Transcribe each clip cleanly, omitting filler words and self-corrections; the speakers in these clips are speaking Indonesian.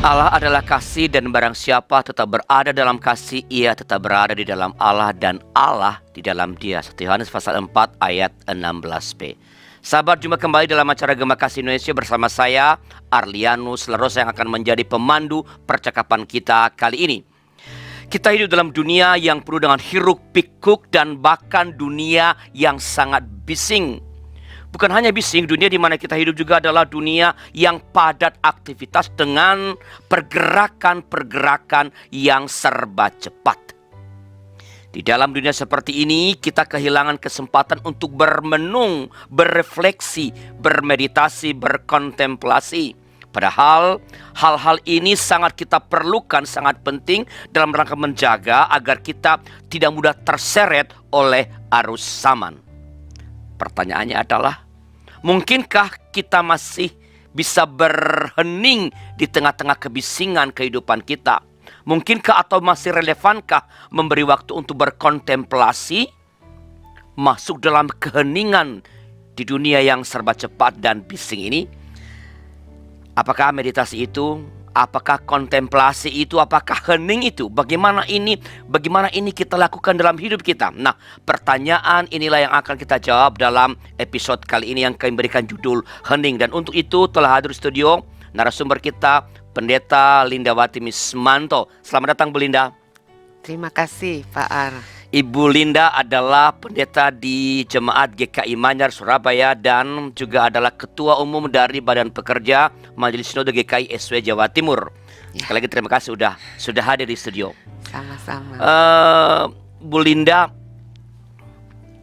Allah adalah kasih dan barang siapa tetap berada dalam kasih, ia tetap berada di dalam Allah dan Allah di dalam dia. 1 Yohanes pasal 4 ayat 16b. Sahabat, jumpa kembali dalam acara Gema Kasih Indonesia bersama saya, Arlianus Larosa, yang akan menjadi pemandu percakapan kita kali ini. Kita hidup dalam dunia yang penuh dengan hiruk pikuk dan bahkan dunia yang sangat bising. Bukan hanya bising, dunia di mana kita hidup juga adalah dunia yang padat aktivitas dengan pergerakan-pergerakan yang serba cepat. Di dalam dunia seperti ini, kita kehilangan kesempatan untuk bermenung, berefleksi, bermeditasi, berkontemplasi. Padahal hal-hal ini sangat kita perlukan, sangat penting dalam rangka menjaga agar kita tidak mudah terseret oleh arus zaman. Pertanyaannya adalah, mungkinkah kita masih bisa berhening di tengah-tengah kebisingan kehidupan kita? Mungkinkah atau masih relevankah memberi waktu untuk berkontemplasi, masuk dalam keheningan di dunia yang serba cepat dan bising ini? Apakah meditasi itu? Apakah kontemplasi itu? Apakah hening itu? Bagaimana ini kita lakukan dalam hidup kita? Nah, pertanyaan inilah yang akan kita jawab dalam episode kali ini yang kami berikan judul Hening. Dan untuk itu telah hadir di studio narasumber kita, Pendeta Lindawati Mismanto. Selamat datang, Bu Linda. Terima kasih, Pak Ar. Ibu Linda adalah pendeta di Jemaat GKI Manyar, Surabaya, dan juga adalah Ketua Umum dari Badan Pekerja Majelis Sinode GKI SW Jawa Timur. Ya. Sekali lagi terima kasih sudah hadir di studio. Sama-sama. Bu Linda,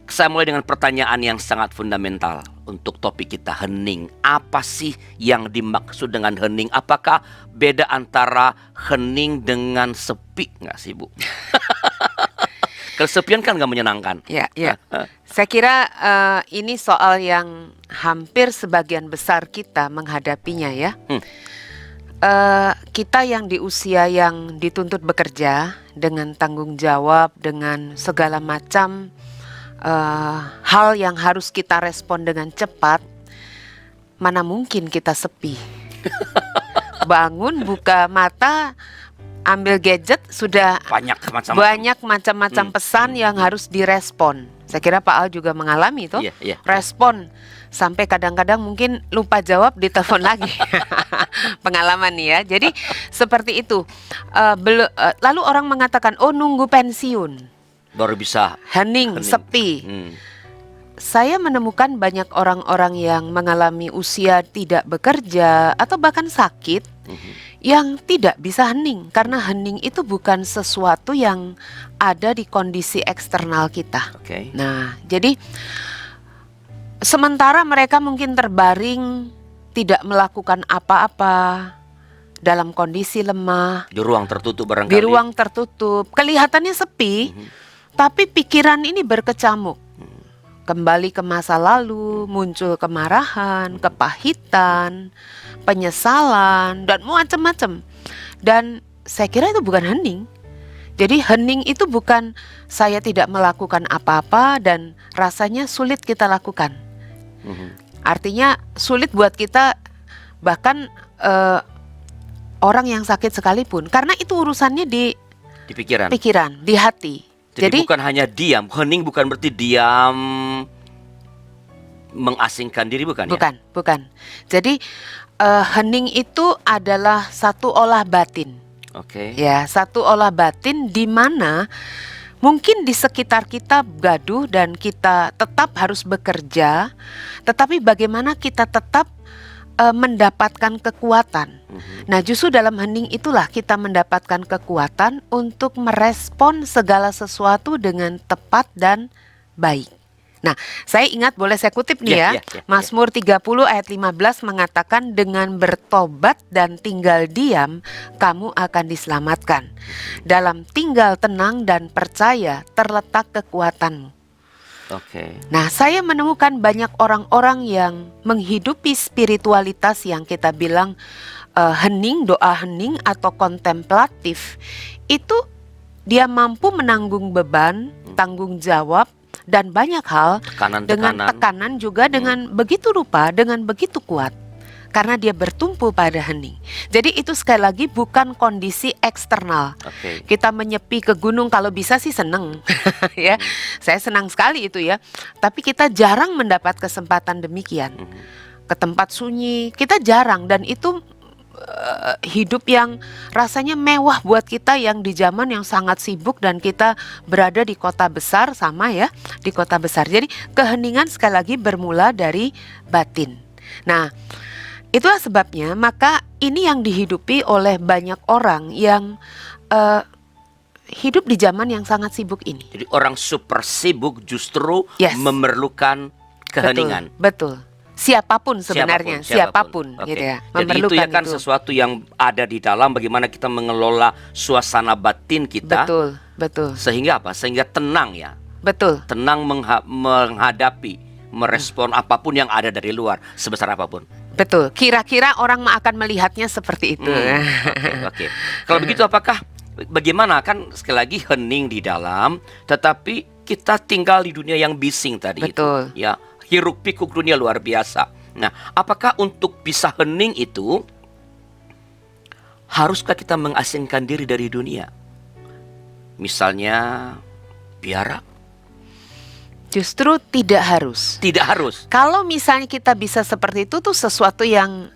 saya mulai dengan pertanyaan yang sangat fundamental untuk topik kita, hening. Apa sih yang dimaksud dengan hening? Apakah beda antara hening dengan sepi nggak sih, Bu? Kesepian kan nggak menyenangkan. Ya. Saya kira ini soal yang hampir sebagian besar kita menghadapinya ya. Kita yang di usia yang dituntut bekerja dengan tanggung jawab, dengan segala macam hal yang harus kita respon dengan cepat, mana mungkin kita sepi. Bangun, buka mata, ambil gadget, sudah banyak macam-macam pesan yang harus direspon. Saya kira Pak Al juga mengalami itu, respon sampai kadang-kadang mungkin lupa jawab, ditelepon lagi. Pengalaman nih ya. Jadi seperti itu. Lalu orang mengatakan, oh nunggu pensiun baru bisa hening. Sepi. Saya menemukan banyak orang-orang yang mengalami usia tidak bekerja atau bahkan sakit yang tidak bisa hening, karena hening itu bukan sesuatu yang ada di kondisi eksternal kita. Nah, jadi sementara mereka mungkin terbaring, tidak melakukan apa-apa, dalam kondisi lemah, di ruang tertutup barangkali. Di ruang tertutup, kelihatannya sepi, tapi pikiran ini berkecamuk. Kembali ke masa lalu, muncul kemarahan, kepahitan, penyesalan, dan macam-macam. Dan saya kira itu bukan hening. Jadi hening itu bukan saya tidak melakukan apa-apa dan rasanya sulit kita lakukan. Artinya sulit buat kita, bahkan orang yang sakit sekalipun, karena itu urusannya di pikiran, di hati. Jadi bukan hanya diam. Hening bukan berarti diam, mengasingkan diri, bukan ya? Bukan. Jadi hening itu adalah satu olah batin. Ya, satu olah batin di mana mungkin di sekitar kita gaduh dan kita tetap harus bekerja, tetapi bagaimana kita tetap mendapatkan kekuatan. Nah, justru dalam hening itulah kita mendapatkan kekuatan untuk merespon segala sesuatu dengan tepat dan baik. Nah, saya ingat, boleh saya kutip nih ya. Mazmur 30 ayat 15 mengatakan, dengan bertobat dan tinggal diam, kamu akan diselamatkan. Dalam tinggal tenang dan percaya terletak kekuatanmu. Nah, saya menemukan banyak orang-orang yang menghidupi spiritualitas yang kita bilang hening, doa hening atau kontemplatif. Itu dia mampu menanggung beban, tanggung jawab, dan banyak hal dengan tekanan juga dengan begitu rupa, dengan begitu kuat. karena dia bertumpu pada hening. Jadi itu sekali lagi bukan kondisi eksternal. Kita menyepi ke gunung kalau bisa sih seneng ya. Saya senang sekali itu ya. Tapi kita jarang mendapat kesempatan demikian. Ke tempat sunyi kita jarang, dan itu hidup yang rasanya mewah buat kita yang di zaman yang sangat sibuk dan kita berada di kota besar, sama ya, di kota besar. Jadi keheningan sekali lagi bermula dari batin. Nah, itulah sebabnya maka ini yang dihidupi oleh banyak orang yang hidup di zaman yang sangat sibuk ini. Jadi orang super sibuk justru memerlukan keheningan. Betul. Siapapun sebenarnya, siapapun. Gitu ya. Jadi itu ya kan sesuatu yang ada di dalam bagaimana kita mengelola suasana batin kita. Betul. Sehingga apa? Sehingga tenang ya. Betul. Tenang menghadapi, merespon apapun yang ada dari luar, sebesar apapun. Betul. Kira-kira orang akan melihatnya seperti itu. Oke. Kalau begitu bagaimana kan sekali lagi hening di dalam, tetapi kita tinggal di dunia yang bising tadi. Betul. Itu. Ya. Hiruk pikuk dunia luar biasa. Nah, apakah untuk bisa hening itu haruskah kita mengasingkan diri dari dunia? Misalnya biara? Justru tidak harus. Tidak harus. Kalau misalnya kita bisa seperti itu tuh sesuatu yang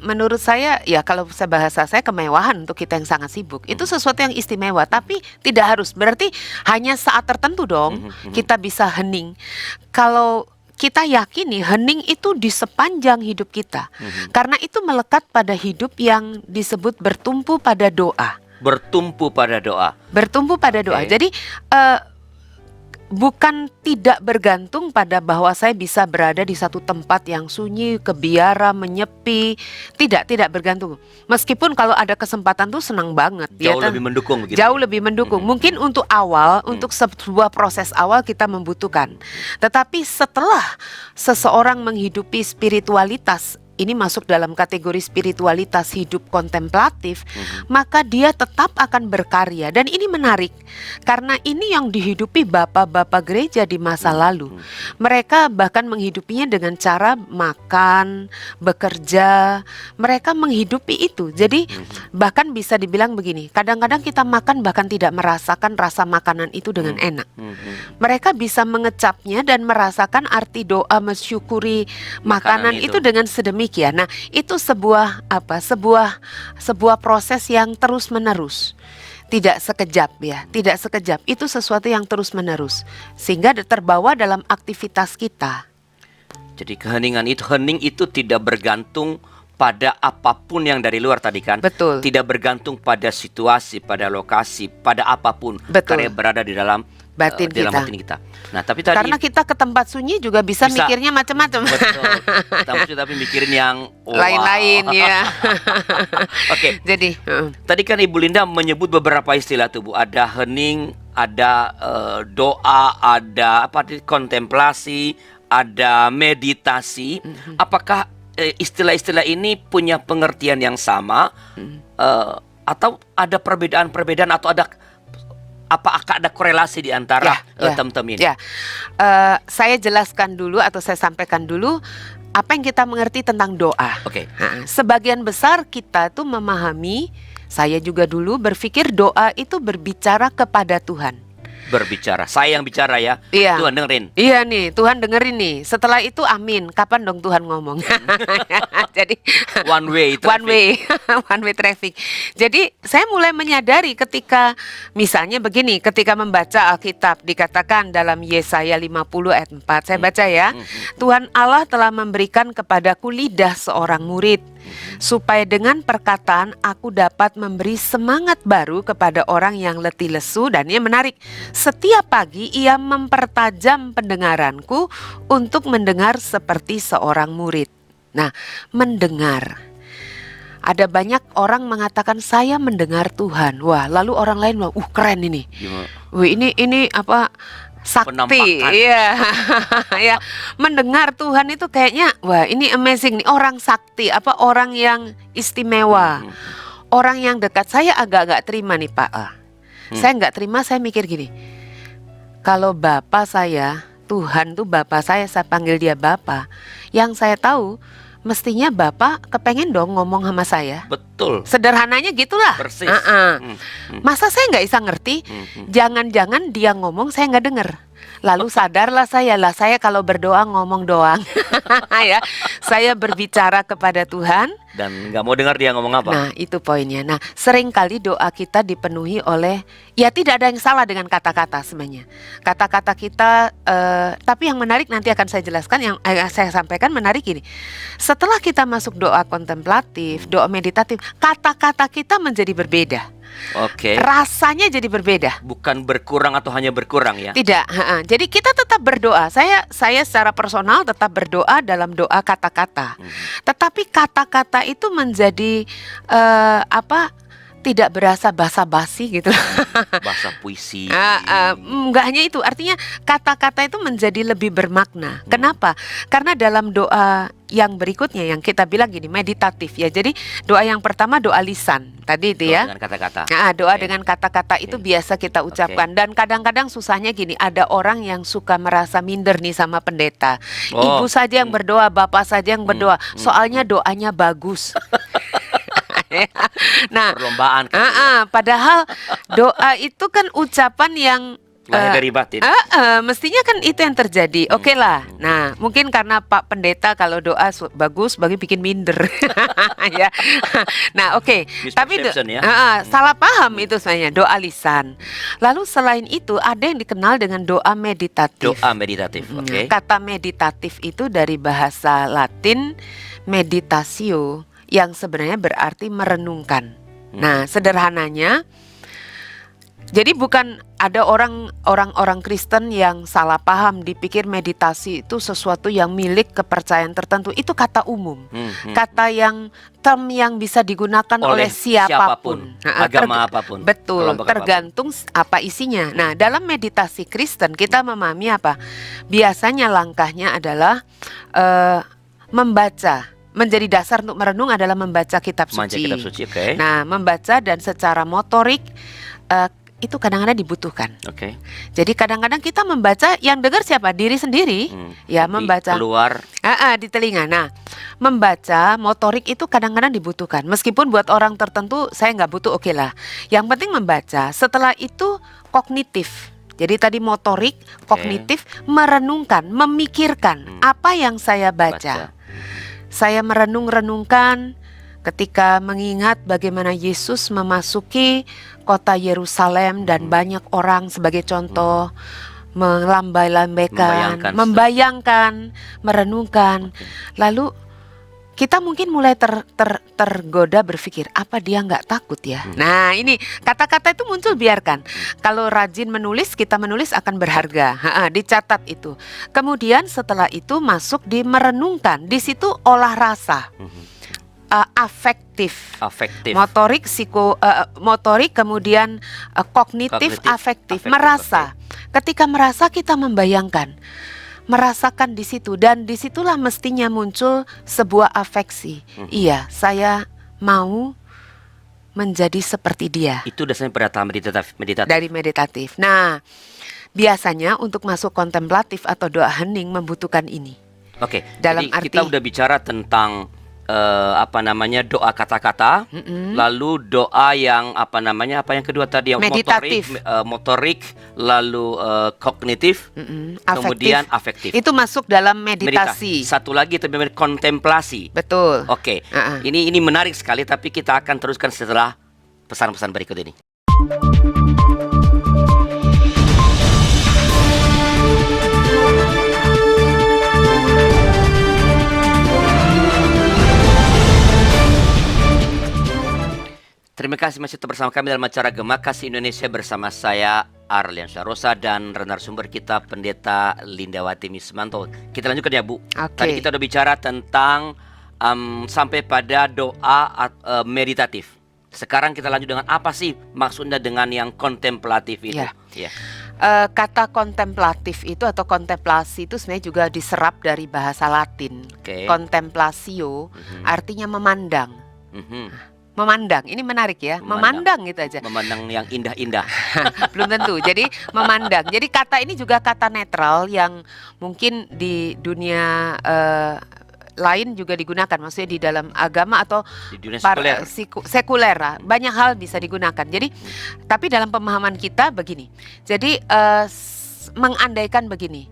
menurut saya ya, kalau bahasa saya kemewahan untuk kita yang sangat sibuk. Itu sesuatu yang istimewa, tapi tidak harus. Berarti hanya saat tertentu dong kita bisa hening. Kalau kita yakini hening itu di sepanjang hidup kita. Karena itu melekat pada hidup yang disebut bertumpu pada doa. Bertumpu pada doa. Bertumpu pada doa. Jadi bukan tidak bergantung pada bahwa saya bisa berada di satu tempat yang sunyi, kebiara, menyepi. Tidak bergantung. Meskipun kalau ada kesempatan tuh senang banget. Jauh lebih mendukung begitu. Jauh lebih mendukung. Mungkin untuk awal, untuk sebuah proses awal kita membutuhkan. Tetapi setelah seseorang menghidupi spiritualitas, ini masuk dalam kategori spiritualitas hidup kontemplatif, maka dia tetap akan berkarya. Dan ini menarik, karena ini yang dihidupi bapak-bapak gereja di masa lalu. Mereka bahkan menghidupinya dengan cara makan, bekerja. Mereka menghidupi itu. Jadi bahkan bisa dibilang begini, kadang-kadang kita makan bahkan tidak merasakan rasa makanan itu dengan enak. Mereka bisa mengecapnya dan merasakan arti doa mensyukuri makanan itu dengan sedemikian. Nah, itu sebuah proses yang terus menerus. Tidak sekejap ya, tidak sekejap. Itu sesuatu yang terus menerus sehingga terbawa dalam aktivitas kita. Jadi hening itu tidak bergantung pada apapun yang dari luar tadi kan. Betul. Tidak bergantung pada situasi, pada lokasi, pada apapun. Betul. Karena berada di dalam batin kita. Nah, tapi tadi karena kita ke tempat sunyi juga bisa mikirnya macam-macam. Betul. Tapi mikirin yang lain-lain ya. Oke. Jadi tadi kan Ibu Linda menyebut beberapa istilah tuh Bu. Ada hening, ada doa, ada kontemplasi, ada meditasi. Apakah istilah-istilah ini punya pengertian yang sama atau ada perbedaan-perbedaan, atau apakah ada korelasi di antara term-term ini? Saya jelaskan dulu atau saya sampaikan dulu apa yang kita mengerti tentang doa. Sebagian besar kita tuh memahami, saya juga dulu berpikir doa itu berbicara kepada Tuhan. Berbicara, saya yang bicara ya. Iya. Tuhan dengerin. Iya nih, Tuhan dengerin nih. Setelah itu amin. Kapan dong Tuhan ngomong? Jadi one way traffic. Jadi saya mulai menyadari ketika misalnya begini, ketika membaca Alkitab dikatakan dalam Yesaya 50 ayat 4. Saya baca ya. Tuhan Allah telah memberikan kepadaku lidah seorang murid, supaya dengan perkataan aku dapat memberi semangat baru kepada orang yang letih lesu. Dan ini menarik, setiap pagi ia mempertajam pendengaranku untuk mendengar seperti seorang murid. Nah, mendengar. Ada banyak orang mengatakan saya mendengar Tuhan. Wah, lalu orang lain bilang, keren ini. Wah, ini apa? Sakti. Iya. Ya, mendengar Tuhan itu kayaknya wah, ini amazing nih, orang sakti, orang yang istimewa. Orang yang dekat. Saya agak-agak terima nih Pak. Saya nggak terima, saya mikir gini. Kalau Bapak saya, Tuhan tuh Bapak saya panggil dia Bapak. Yang saya tahu mestinya Bapak kepengen dong ngomong sama saya. Betul. Sederhananya gitulah. Persis. Masa saya nggak bisa ngerti? Jangan-jangan dia ngomong saya nggak denger. Lalu sadarlah saya kalau berdoa ngomong doang. Ya, saya berbicara kepada Tuhan dan nggak mau dengar dia ngomong apa. Nah, itu poinnya. Nah, seringkali doa kita dipenuhi oleh, ya tidak ada yang salah dengan kata-kata sebenarnya. Kata-kata kita, tapi yang menarik nanti akan saya jelaskan, yang saya sampaikan menarik ini. Setelah kita masuk doa kontemplatif, doa meditatif, kata-kata kita menjadi berbeda. Oke. Rasanya jadi berbeda. Bukan berkurang atau hanya berkurang ya? Tidak. Jadi kita tetap berdoa. Saya secara personal tetap berdoa dalam doa kata-kata. Tetapi kata-kata itu menjadi tidak berasa basa-basi gitu. Bahasa puisi. Enggak hanya itu, artinya kata-kata itu menjadi lebih bermakna. Kenapa? Karena dalam doa yang berikutnya yang kita bilang gini, meditatif ya. Jadi doa yang pertama doa lisan tadi itu ya. Doa dengan kata-kata. Doa dengan kata-kata itu biasa kita ucapkan. Dan kadang-kadang susahnya gini, ada orang yang suka merasa minder nih sama pendeta. Ibu saja yang berdoa, bapak saja yang berdoa. Soalnya doanya bagus. Nah, perlombaan. Padahal doa itu kan ucapan yang lahir dari batin. Mestinya kan itu yang terjadi. Oke lah. Nah, mungkin karena Pak Pendeta kalau doa bagus bagi bikin minder. Ya. Nah, oke. Tapi salah paham itu sebenarnya doa lisan. Lalu selain itu ada yang dikenal dengan doa meditatif. Doa meditatif. Oke. Kata meditatif itu dari bahasa Latin meditatio, yang sebenarnya berarti merenungkan. Nah, sederhananya, jadi bukan ada orang Kristen yang salah paham, dipikir meditasi itu sesuatu yang milik kepercayaan tertentu. Itu kata umum, kata term yang bisa digunakan oleh siapapun. Agama apapun. Betul, tergantung apa isinya. Nah, dalam meditasi Kristen kita memahami apa? Biasanya langkahnya adalah membaca. Menjadi dasar untuk merenung adalah membaca kitab suci. Okay. Nah, membaca dan secara motorik itu kadang-kadang dibutuhkan. Okay. Jadi kadang-kadang kita membaca, yang dengar siapa? Diri sendiri. Ya, membaca keluar di telinga. Nah, membaca motorik itu kadang-kadang dibutuhkan. Meskipun buat orang tertentu saya nggak butuh, oke lah. Yang penting membaca. Setelah itu kognitif. Jadi tadi motorik, kognitif, merenungkan, memikirkan apa yang saya baca. Saya merenung-renungkan ketika mengingat bagaimana Yesus memasuki kota Yerusalem dan banyak orang sebagai contoh melambai-lambaikan, membayangkan, merenungkan. Lalu kita mungkin mulai tergoda berpikir, apa dia nggak takut ya? Nah, ini kata-kata itu muncul, biarkan. Kalau rajin menulis, kita menulis akan berharga. Dicatat itu. Kemudian setelah itu masuk di merenungkan. Di situ olah rasa. Afektif, motorik, motorik, kemudian kognitif, afektif, merasa. Ketika merasa kita membayangkan, merasakan di situ, dan disitulah mestinya muncul sebuah afeksi. Iya, saya mau menjadi seperti dia. Itu dasarnya pada meditatif. Dari meditatif. Nah, biasanya untuk masuk kontemplatif atau doa hening membutuhkan ini. Oke. Dalam arti kita udah bicara tentang doa kata-kata, lalu doa yang apa yang kedua tadi, yang meditatif, motorik, lalu kognitif, kemudian afektif. Itu masuk dalam meditasi. Satu lagi itu kontemplasi. Betul. Oke. Ini menarik sekali, tapi kita akan teruskan setelah pesan-pesan berikut ini. Terima kasih masih tetap bersama kami dalam acara Gema Kasih Indonesia bersama saya Arlian Syarosa dan narasumber kita Pendeta Lindawati Mismanto. Kita lanjutkan ya, Bu. Tadi kita udah bicara tentang sampai pada doa meditatif. Sekarang kita lanjut dengan apa sih maksudnya dengan yang kontemplatif itu? Kata kontemplatif itu atau kontemplasi itu sebenarnya juga diserap dari bahasa Latin. Contemplatio artinya memandang. Memandang, ini menarik ya. Memandang gitu aja. Memandang yang indah-indah. Belum tentu. Jadi memandang. Jadi kata ini juga kata netral yang mungkin di dunia lain juga digunakan, maksudnya di dalam agama atau di dunia sekuler. Sekuler lah. Banyak hal bisa digunakan. Jadi tapi dalam pemahaman kita begini. Jadi mengandaikan begini,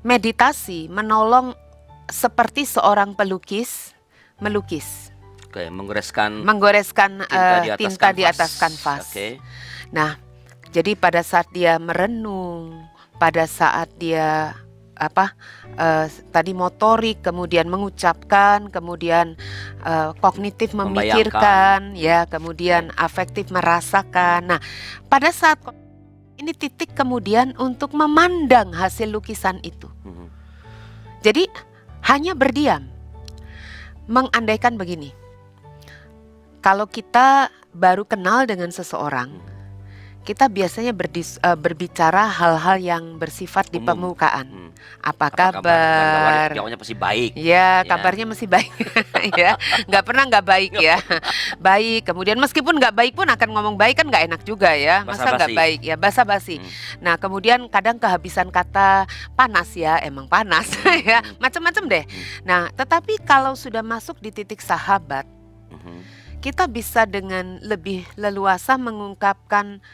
meditasi menolong seperti seorang pelukis melukis. Oke, menggoreskan tinta di atas kanvas. Oke. Nah, jadi pada saat dia merenung, pada saat dia tadi motorik, kemudian mengucapkan, kemudian kognitif memikirkan, ya, kemudian afektif merasakan. Nah, pada saat ini titik kemudian untuk memandang hasil lukisan itu. Jadi hanya berdiam. Mengandaikan begini, kalau kita baru kenal dengan seseorang, kita biasanya berbicara hal-hal yang bersifat di permukaan. Apa kabar? Jawabnya pasti baik. Ya, kabarnya masih baik. Ya, nggak pernah nggak baik ya. Baik. Kemudian meskipun nggak baik pun akan ngomong baik kan nggak enak juga ya. Masa nggak baik ya, basa-basi. Nah, kemudian kadang kehabisan kata, panas ya, emang panas ya, macam-macam deh. Nah, tetapi kalau sudah masuk di titik sahabat, kita bisa dengan lebih leluasa mengungkapkan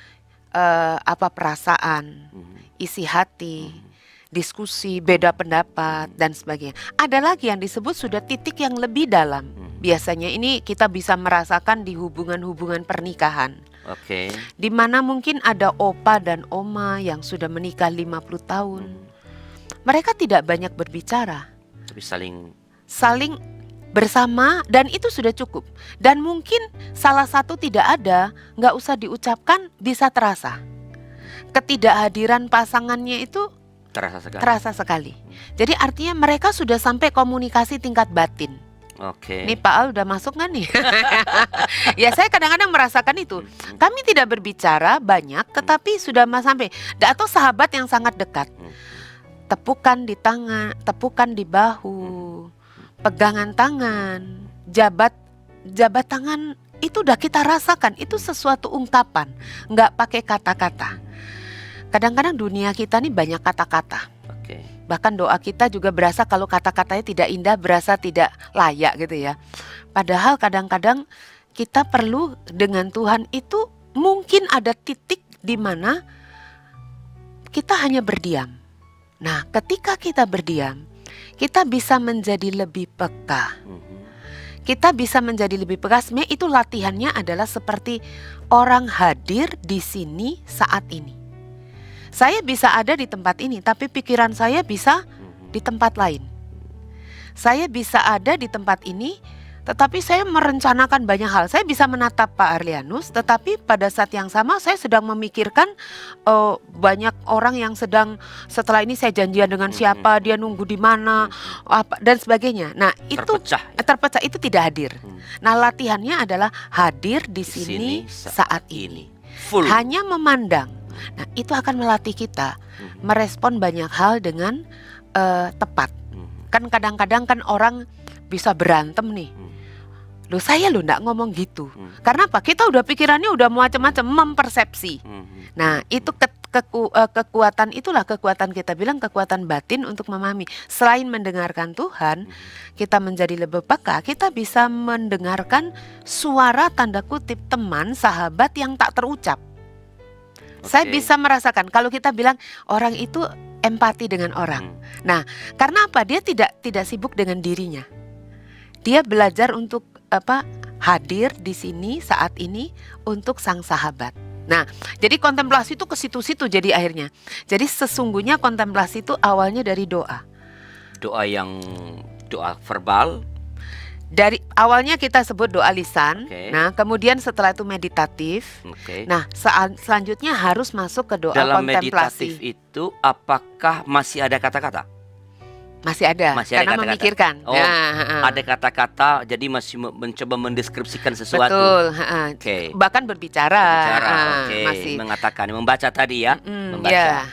perasaan, isi hati, diskusi, beda pendapat dan sebagainya. Ada lagi yang disebut sudah titik yang lebih dalam. Biasanya ini kita bisa merasakan di hubungan-hubungan pernikahan. Oke. Di mana mungkin ada opa dan oma yang sudah menikah 50 tahun. Mereka tidak banyak berbicara, tapi saling bersama, dan itu sudah cukup. Dan mungkin salah satu tidak ada, nggak usah diucapkan, bisa terasa. Ketidakhadiran pasangannya itu terasa sekali. Jadi artinya mereka sudah sampai komunikasi tingkat batin. Oke. Nih Pak Al udah masuk nggak nih? Ya, saya kadang-kadang merasakan itu. Kami tidak berbicara banyak, tetapi sudah sampai. Atau sahabat yang sangat dekat. Tepukan di tangan, tepukan di bahu, pegangan tangan, jabat tangan, itu udah kita rasakan. Itu sesuatu ungkapan, nggak pakai kata-kata. Kadang-kadang dunia kita nih banyak kata-kata. Bahkan doa kita juga berasa kalau kata-katanya tidak indah, berasa tidak layak gitu ya. Padahal kadang-kadang kita perlu dengan Tuhan itu mungkin ada titik di mana kita hanya berdiam. Nah, ketika kita berdiam, kita bisa menjadi lebih peka. Kita bisa menjadi lebih peka. Sebenarnya itu latihannya adalah seperti orang hadir di sini saat ini. Saya bisa ada di tempat ini, tapi pikiran saya bisa di tempat lain. Saya bisa ada di tempat ini, tetapi saya merencanakan banyak hal. Saya bisa menatap Pak Arlianus, tetapi pada saat yang sama saya sedang memikirkan banyak orang yang sedang, setelah ini saya janjian dengan siapa, dia nunggu di mana, apa dan sebagainya. Nah, itu terpecah, itu tidak hadir. Nah, latihannya adalah hadir di sini saat ini. Full. Hanya memandang. Nah, itu akan melatih kita merespon banyak hal dengan tepat. Kan kadang-kadang kan orang bisa berantem nih. Loh, saya nggak ngomong gitu. Karena apa? Kita udah pikirannya udah macam-macam, mempersepsi. Nah, itu kekuatan, itulah kekuatan, kita bilang kekuatan batin untuk memahami. Selain mendengarkan Tuhan, kita menjadi lebih peka, kita bisa mendengarkan suara tanda kutip teman, sahabat yang tak terucap. Saya bisa merasakan kalau kita bilang orang itu empati dengan orang. Nah, karena apa? Dia tidak sibuk dengan dirinya. Dia belajar untuk hadir di sini saat ini untuk sang sahabat. Nah, jadi kontemplasi itu ke situ-situ jadi akhirnya. Jadi sesungguhnya kontemplasi itu awalnya dari doa. Doa verbal. Dari awalnya kita sebut doa lisan. Nah, kemudian setelah itu meditatif. Nah, selanjutnya harus masuk ke doa dalam kontemplasi. Dalam meditatif itu apakah masih ada kata-kata? Masih ada, karena kata-kata. Memikirkan. Ada kata-kata, jadi masih mencoba mendeskripsikan sesuatu. Betul. Bahkan berbicara. Masih mengatakan, membaca tadi ya. Membaca.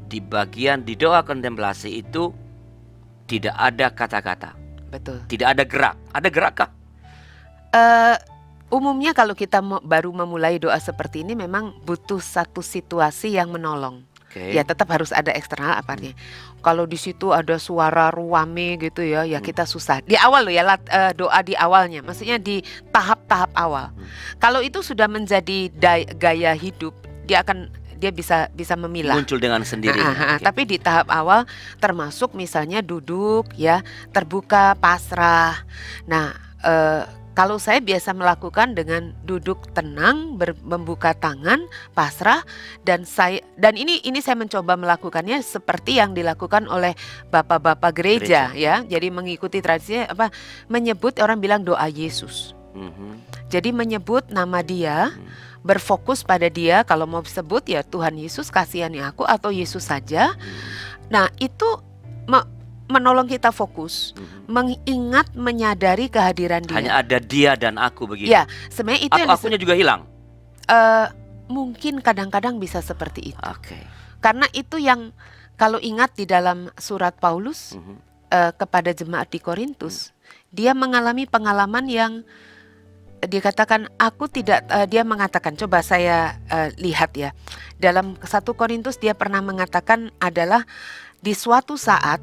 Di bagian di doa kontemplasi itu tidak ada kata-kata. Betul. Tidak ada gerak. Ada gerak kah? Umumnya kalau kita baru memulai doa seperti ini memang butuh satu situasi yang menolong. Ya tetap harus ada eksternal apanya. Kalau di situ ada suara ruame gitu ya, ya kita susah. Di awal loh ya, doa di awalnya, maksudnya di tahap-tahap awal. Kalau itu sudah menjadi gaya hidup, dia bisa memilah. Muncul dengan sendirinya. Tapi di tahap awal termasuk misalnya duduk ya, terbuka, pasrah. Nah, kalau saya biasa melakukan dengan duduk tenang, membuka tangan, pasrah, dan ini saya mencoba melakukannya seperti yang dilakukan oleh bapak-bapak gereja ya. Jadi mengikuti tradisinya menyebut, orang bilang doa Yesus. Jadi menyebut nama Dia, berfokus pada Dia. Kalau mau sebut ya Tuhan Yesus kasihani aku atau Yesus saja. Nah, itu menolong kita fokus, mengingat, menyadari kehadiran Dia. Hanya ada Dia dan aku begitu. Ya, sebenarnya itu akunya juga hilang. Mungkin kadang-kadang bisa seperti itu. Karena itu yang kalau ingat di dalam surat Paulus kepada jemaat di Korintus, dia mengalami pengalaman yang dikatakan dia mengatakan, coba saya lihat ya. Dalam 1 Korintus dia pernah mengatakan adalah di suatu saat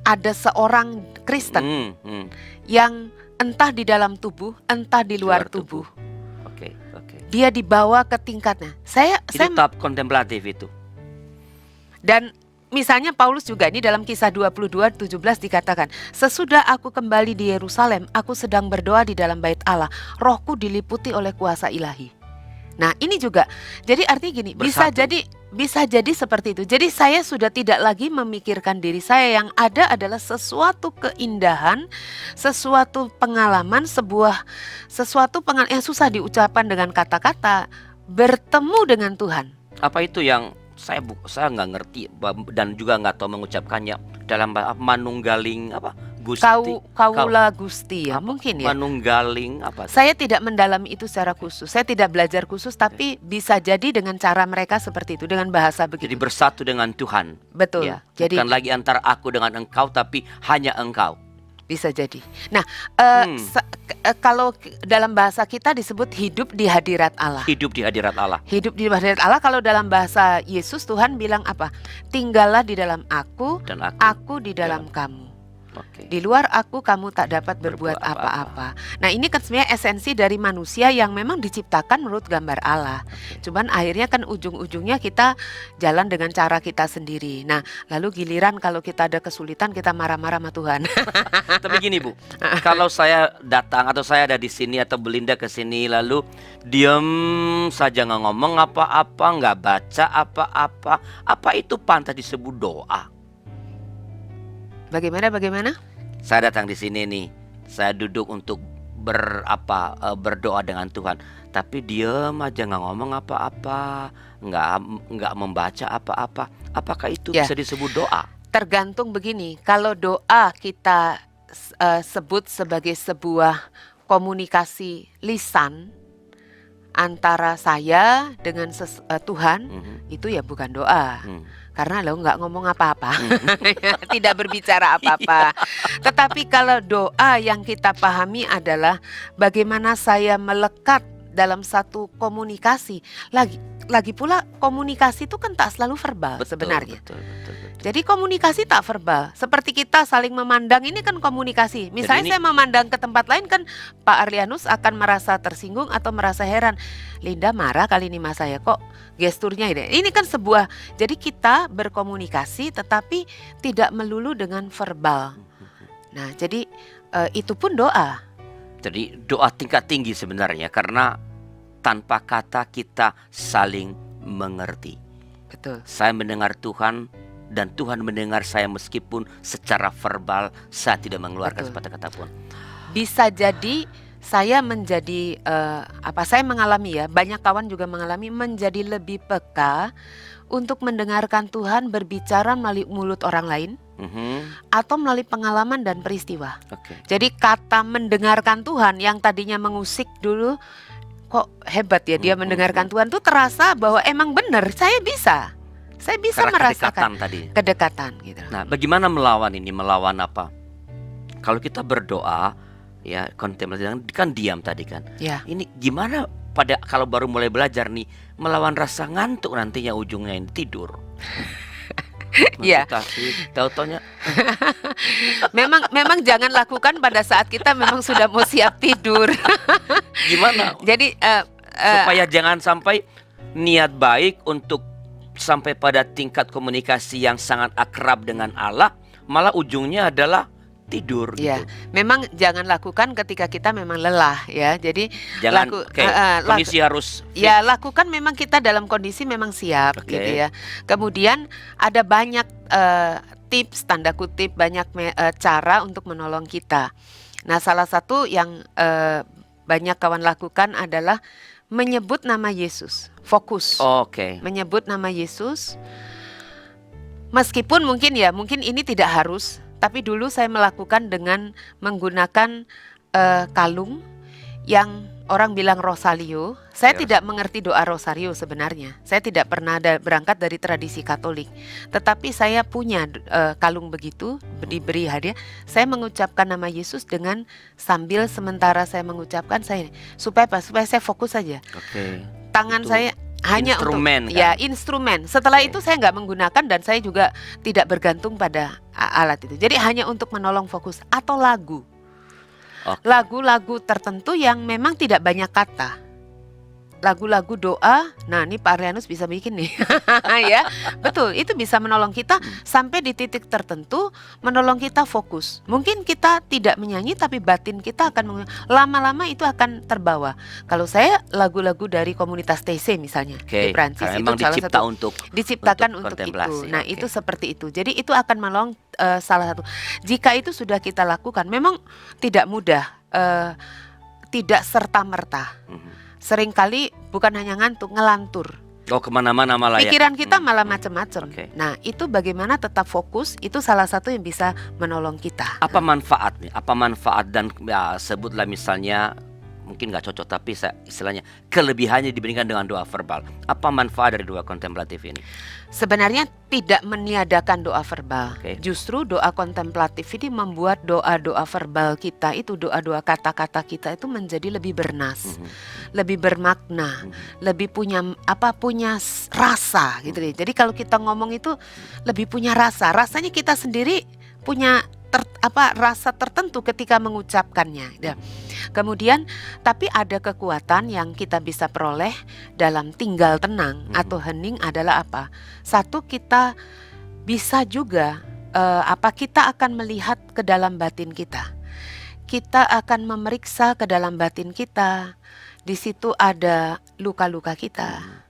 ada seorang Kristen yang entah di dalam tubuh, entah di luar tubuh. Dia dibawa ke tingkatnya. Itu tahap kontemplatif itu. Dan misalnya Paulus juga ini dalam Kisah 22:17 dikatakan, sesudah aku kembali di Yerusalem, aku sedang berdoa di dalam bait Allah, rohku diliputi oleh kuasa ilahi. Nah, ini juga, jadi artinya gini, bisa jadi seperti itu. Jadi saya sudah tidak lagi memikirkan diri saya, yang ada adalah sesuatu keindahan, sesuatu pengalaman, sesuatu pengalaman yang susah diucapkan dengan kata-kata, bertemu dengan Tuhan. Apa itu yang saya nggak ngerti dan juga nggak tahu mengucapkannya, dalam manunggaling Gusti, Kaula Gusti ya, mungkin ya. Manunggaling apa? Saya tidak mendalami itu secara khusus. Saya tidak belajar khusus, tapi bisa jadi dengan cara mereka seperti itu, dengan bahasa begitu. Jadi bersatu dengan Tuhan. Betul. Ya, bukan lagi antara aku dengan engkau, tapi hanya engkau. Bisa jadi. Nah, kalau dalam bahasa kita disebut hidup di hadirat Allah. Hidup di hadirat Allah. Hidup di hadirat Allah. Kalau dalam bahasa Yesus, Tuhan bilang apa? Tinggallah di dalam aku, dan aku di dalam kamu. Di luar aku kamu tak dapat berbuat apa-apa. Nah, ini kan sebenarnya esensi dari manusia yang memang diciptakan menurut gambar Allah. Cuman akhirnya kan ujung-ujungnya kita jalan dengan cara kita sendiri. Nah, lalu giliran kalau kita ada kesulitan kita marah-marah sama Tuhan. Tapi gini Bu, kalau saya datang atau saya ada di sini atau Belinda ke sini lalu diam saja, nggak ngomong apa-apa, nggak baca apa-apa, apa itu pantas disebut doa? Bagaimana? Saya datang di sini nih, saya duduk untuk berdoa dengan Tuhan, tapi diam aja, nggak ngomong apa-apa, nggak membaca apa-apa. Apakah itu bisa disebut doa? Tergantung begini, kalau doa kita sebut sebagai sebuah komunikasi lisan antara saya dengan Tuhan, itu ya bukan doa. Karena lo nggak ngomong apa-apa, tidak berbicara apa-apa. Tetapi kalau doa yang kita pahami adalah bagaimana saya melekat dalam satu komunikasi. Lagi pula komunikasi itu kan tak selalu verbal sebenarnya. Betul. Jadi komunikasi tak verbal, seperti kita saling memandang, ini kan komunikasi. Misalnya saya memandang ke tempat lain kan Pak Arlianus akan merasa tersinggung atau merasa heran. Linda marah kali ini mas saya, kok gesturnya ini. Ini kan sebuah, jadi kita berkomunikasi tetapi tidak melulu dengan verbal. Nah, jadi itu pun doa. Jadi doa tingkat tinggi sebenarnya, karena tanpa kata kita saling mengerti. Betul. Saya mendengar Tuhan dan Tuhan mendengar saya meskipun secara verbal saya tidak mengeluarkan sepatah kata pun. Bisa jadi saya menjadi saya mengalami ya, banyak kawan juga mengalami menjadi lebih peka untuk mendengarkan Tuhan berbicara melalui mulut orang lain. Atau melalui pengalaman dan peristiwa. Jadi kata mendengarkan Tuhan yang tadinya mengusik dulu, kok hebat ya dia mendengarkan Tuhan tuh terasa bahwa emang benar saya bisa karena merasakan kedekatan gitu. Nah, bagaimana melawan ini? Melawan apa? Kalau kita berdoa ya kontemplasi kan diam tadi kan. Ya. Ini gimana kalau baru mulai belajar nih melawan rasa ngantuk nantinya ujungnya ini tidur. Iya. Meditasi, tahu-taunya Memang jangan lakukan pada saat kita memang sudah mau siap tidur. gimana Jadi supaya jangan sampai niat baik untuk sampai pada tingkat komunikasi yang sangat akrab dengan Allah, malah ujungnya adalah tidur ya, gitu. memang jangan lakukan ketika kita memang lelah ya. Jadi Jangan kondisi harus fit. ya, lakukan memang kita dalam kondisi memang siap gitu ya. Kemudian ada banyak tips, tanda kutip, banyak cara untuk menolong kita. Nah, salah satu yang banyak kawan lakukan adalah menyebut nama Yesus. Fokus. Menyebut nama Yesus. Meskipun mungkin ini tidak harus, tapi dulu saya melakukan dengan menggunakan kalung yang orang bilang rosario. Saya tidak mengerti doa rosario sebenarnya. Saya tidak pernah berangkat dari tradisi Katolik. Tetapi saya punya kalung begitu, diberi hadiah. Saya mengucapkan nama Yesus dengan sambil sementara saya mengucapkan supaya saya fokus saja. Tangan itu saya hanya instrumen, untuk instrumen. Setelah itu saya nggak menggunakan dan saya juga tidak bergantung pada alat itu. Jadi hanya untuk menolong fokus. Atau lagu-lagu tertentu yang memang tidak banyak kata. Lagu-lagu doa. Nah, ini Pak Arianus bisa bikin nih. Ya, betul. Itu bisa menolong kita sampai di titik tertentu, menolong kita fokus. Mungkin kita tidak menyanyi tapi batin kita akan lama-lama itu akan terbawa. Kalau saya lagu-lagu dari komunitas TC misalnya di Prancis, itu salah satu diciptakan untuk itu. Nah, itu seperti itu. Jadi itu akan menolong salah satu. Jika itu sudah kita lakukan, memang tidak mudah, tidak serta-merta. Seringkali bukan hanya ngantuk, ngelantur. Kemana-mana malah pikiran kita malah macam-macam. Nah, itu bagaimana tetap fokus, itu salah satu yang bisa menolong kita. Apa manfaat nih? Apa manfaat dan sebutlah misalnya, mungkin nggak cocok tapi istilahnya kelebihannya dibandingkan dengan doa verbal. Apa manfaat dari doa kontemplatif ini? Sebenarnya tidak meniadakan doa verbal. Justru doa kontemplatif ini membuat doa-doa verbal kita itu, doa-doa kata-kata kita itu menjadi lebih bernas, lebih bermakna, lebih punya rasa gitu. Jadi kalau kita ngomong itu lebih punya rasa. Rasanya kita sendiri punya rasa tertentu ketika mengucapkannya. Kemudian tapi ada kekuatan yang kita bisa peroleh dalam tinggal tenang atau hening adalah apa? Satu, kita bisa juga kita akan melihat ke dalam batin kita. Kita akan memeriksa ke dalam batin kita. Di situ ada luka-luka kita.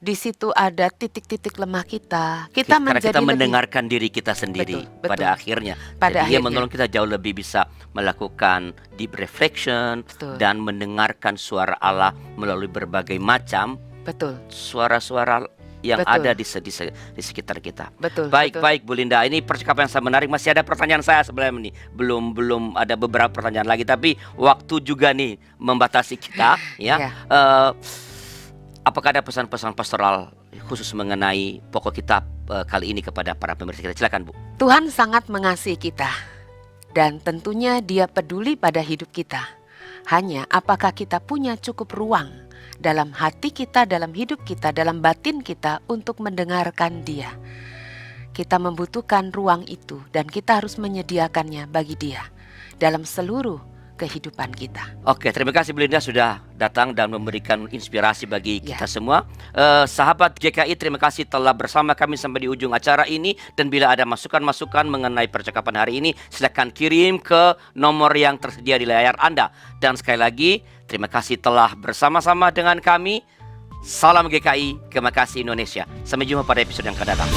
Di situ ada titik-titik lemah kita. Karena kita mendengarkan diri kita sendiri. Betul. Pada akhirnya. Dia menolong kita jauh lebih bisa melakukan deep reflection dan mendengarkan suara Allah melalui berbagai macam suara-suara yang ada di sekitar kita. Baik Bu Linda, ini percakapan yang sangat menarik. Masih ada pertanyaan saya sebenarnya nih. Belum ada beberapa pertanyaan lagi, tapi waktu juga nih membatasi kita ya. Apakah ada pesan-pesan pastoral khusus mengenai pokok kitab kali ini kepada para pemirsa kita? Silakan Bu. Tuhan sangat mengasihi kita dan tentunya Dia peduli pada hidup kita. Hanya apakah kita punya cukup ruang dalam hati kita, dalam hidup kita, dalam batin kita untuk mendengarkan Dia. Kita membutuhkan ruang itu dan kita harus menyediakannya bagi Dia dalam seluruh kehidupan kita. Terima kasih Bu Linda sudah datang dan memberikan inspirasi bagi kita semua. Sahabat GKI, terima kasih telah bersama kami sampai di ujung acara ini. Dan bila ada masukan-masukan mengenai percakapan hari ini, silakan kirim ke nomor yang tersedia di layar Anda. Dan sekali lagi, terima kasih telah bersama-sama dengan kami. Salam GKI, terima kasih Indonesia. Sampai jumpa pada episode yang akan datang.